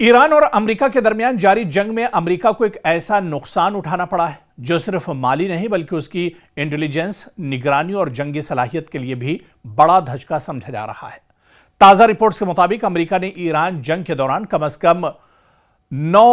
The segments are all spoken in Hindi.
ईरान और अमेरिका के दरमियान जारी जंग में अमेरिका को एक ऐसा नुकसान उठाना पड़ा है जो सिर्फ माली नहीं बल्कि उसकी इंटेलिजेंस, निगरानी और जंगी सलाहियत के लिए भी बड़ा धचका समझा जा रहा है। ताजा रिपोर्ट्स के मुताबिक अमेरिका ने ईरान जंग के दौरान कम से कम 9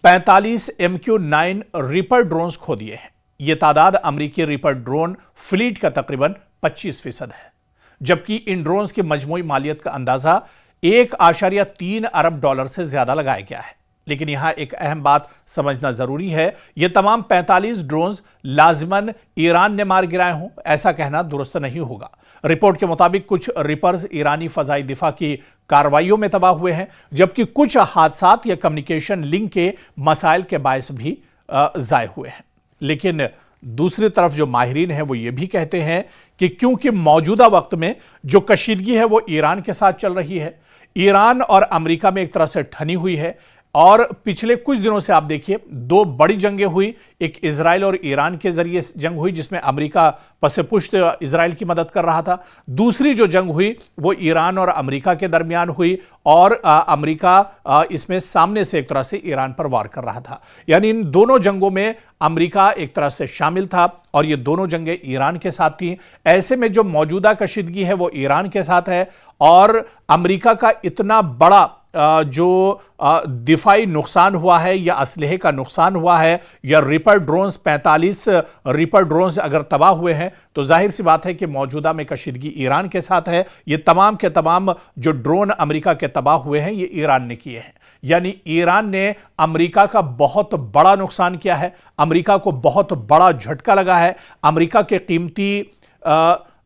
MQ-9 रीपर ड्रोन्स खो दिए हैं। यह तादाद अमेरिकी रीपर ड्रोन फ्लीट का तकरीबन 25% है, जबकि इन ड्रोन्स की मजमूई मालियत का अंदाजा $1.3 अरब से ज्यादा लगाया गया है। लेकिन यहां एक अहम बात समझना जरूरी है, यह तमाम 45 ड्रोन्स लाजिमन ईरान ने मार गिराए हों, ऐसा कहना दुरुस्त नहीं होगा। रिपोर्ट के मुताबिक कुछ रिपर्स ईरानी फजाई दिफा की कार्रवाइयों में तबाह हुए हैं, जबकि कुछ हादसात या कम्युनिकेशन लिंक के मसाइल के बायस भी जाए हुए हैं। लेकिन दूसरी तरफ जो माहिरीन हैं वो ये भी कहते हैं कि क्योंकि मौजूदा वक्त में जो कशीदगी है वो ईरान के साथ चल रही है, ईरान और अमेरिका में एक तरह से ठनी हुई है। और पिछले कुछ दिनों से आप देखिए, दो बड़ी जंगें हुई, एक इजराइल और ईरान के जरिए जंग हुई जिसमें अमेरिका पसे-पुश्त इजराइल की मदद कर रहा था। दूसरी जो जंग हुई वो ईरान और अमेरिका के दरमियान हुई और अमेरिका इसमें सामने से एक तरह से ईरान पर वार कर रहा था। यानी इन दोनों जंगों में अमेरिका एक तरह से शामिल था और ये दोनों जंगें ईरान के साथ थी। ऐसे में जो मौजूदा कशीदगी है वो ईरान के साथ है और अमेरिका का इतना बड़ा जो दिफाई नुकसान हुआ है या असलहे का नुकसान हुआ है या रीपर ड्रोन्स 45 रीपर ड्रोन्स अगर तबाह हुए हैं तो जाहिर सी बात है कि मौजूदा में कशीदगी ईरान के साथ है। ये तमाम के तमाम जो ड्रोन अमेरिका के तबाह हुए हैं ये ईरान ने किए हैं। यानी ईरान ने अमेरिका का बहुत बड़ा नुकसान किया है, अमेरिका को बहुत बड़ा झटका लगा है। अमेरिका के कीमती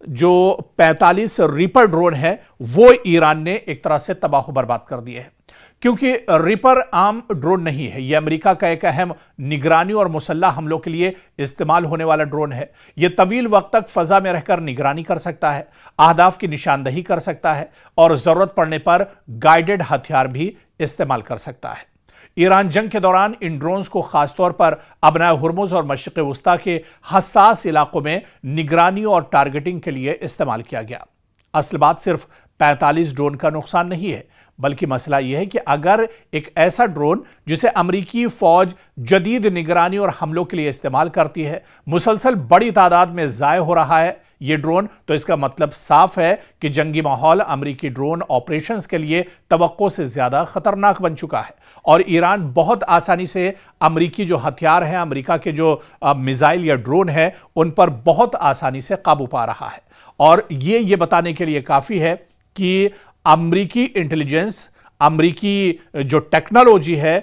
जो 45 रीपर ड्रोन है वो ईरान ने एक तरह से तबाह बर्बाद कर दिए हैं, क्योंकि रीपर आम ड्रोन नहीं है। यह अमेरिका का एक अहम निगरानी और मुसल्लह हमलों के लिए इस्तेमाल होने वाला ड्रोन है। यह तवील वक्त तक फजा में रहकर निगरानी कर सकता है, अहदाफ की निशानदही कर सकता है और जरूरत पड़ने पर गाइडेड हथियार भी इस्तेमाल कर सकता है। ईरान जंग के दौरान इन ड्रोन्स को खासतौर पर अबनाए हुर्मुज़ और मशरिक़ वस्ता के हसास इलाकों में निगरानी और टारगेटिंग के लिए इस्तेमाल किया गया। असल बात सिर्फ 45 ड्रोन का नुकसान नहीं है, बल्कि मसला यह है कि अगर एक ऐसा ड्रोन जिसे अमरीकी फौज जदीद निगरानी और हमलों के लिए इस्तेमाल करती है मुसलसल बड़ी तादाद में ज़ाय हो रहा है ये ड्रोन, तो इसका मतलब साफ है कि जंगी माहौल अमरीकी ड्रोन ऑपरेशंस के लिए तवक्को से ज्यादा खतरनाक बन चुका है और ईरान बहुत आसानी से अमरीकी जो हथियार हैं, अमरीका के जो मिसाइल या ड्रोन है उन पर बहुत आसानी से काबू पा रहा है। और ये बताने के लिए काफी है कि अमरीकी इंटेलिजेंस, अमरीकी जो टेक्नोलॉजी है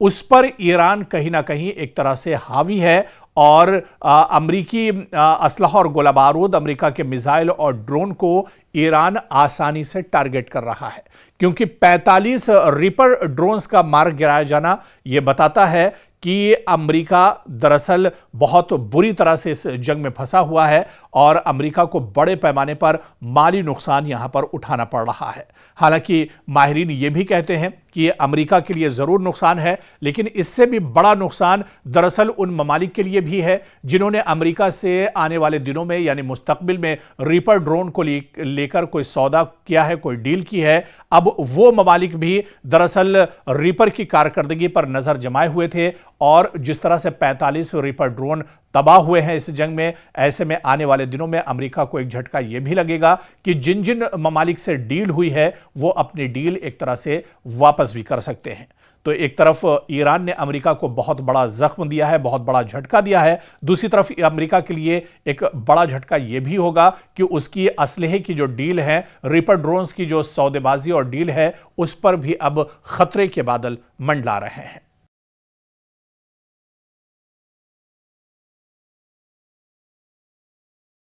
उस पर ईरान कहीं ना कहीं एक तरह से हावी है और अमरीकी असलहा और गोला बारूद, अमरीका के मिसाइल और ड्रोन को ईरान आसानी से टारगेट कर रहा है, क्योंकि 45 रीपर ड्रोन्स का मार गिराया जाना यह बताता है कि अमेरिका दरअसल बहुत बुरी तरह से इस जंग में फंसा हुआ है और अमेरिका को बड़े पैमाने पर माली नुकसान यहां पर उठाना पड़ रहा है। हालांकि माहिरीन ये भी कहते हैं कि ये अमेरिका के लिए ज़रूर नुकसान है, लेकिन इससे भी बड़ा नुकसान दरअसल उन ममालिक के लिए भी है जिन्होंने अमेरिका से आने वाले दिनों में यानी मुस्तकबिल में रीपर ड्रोन को लेकर कोई सौदा किया है, कोई डील की है। अब वो ममालिक भी दरअसल रीपर की कारकर्दगी पर नज़र जमाए हुए थे और जिस तरह से 45 रीपर ड्रोन तबाह हुए हैं इस जंग में, ऐसे में आने वाले दिनों में अमेरिका को एक झटका यह भी लगेगा कि जिन जिन ममालिक से डील हुई है वो अपनी डील एक तरह से वापस भी कर सकते हैं। तो एक तरफ ईरान ने अमेरिका को बहुत बड़ा जख्म दिया है, बहुत बड़ा झटका दिया है, दूसरी तरफ अमेरिका के लिए एक बड़ा झटका यह भी होगा कि उसकी असलहे की जो डील है, रीपर ड्रोन्स की जो सौदेबाजी और डील है, उस पर भी अब खतरे के बादल मंडला रहे हैं।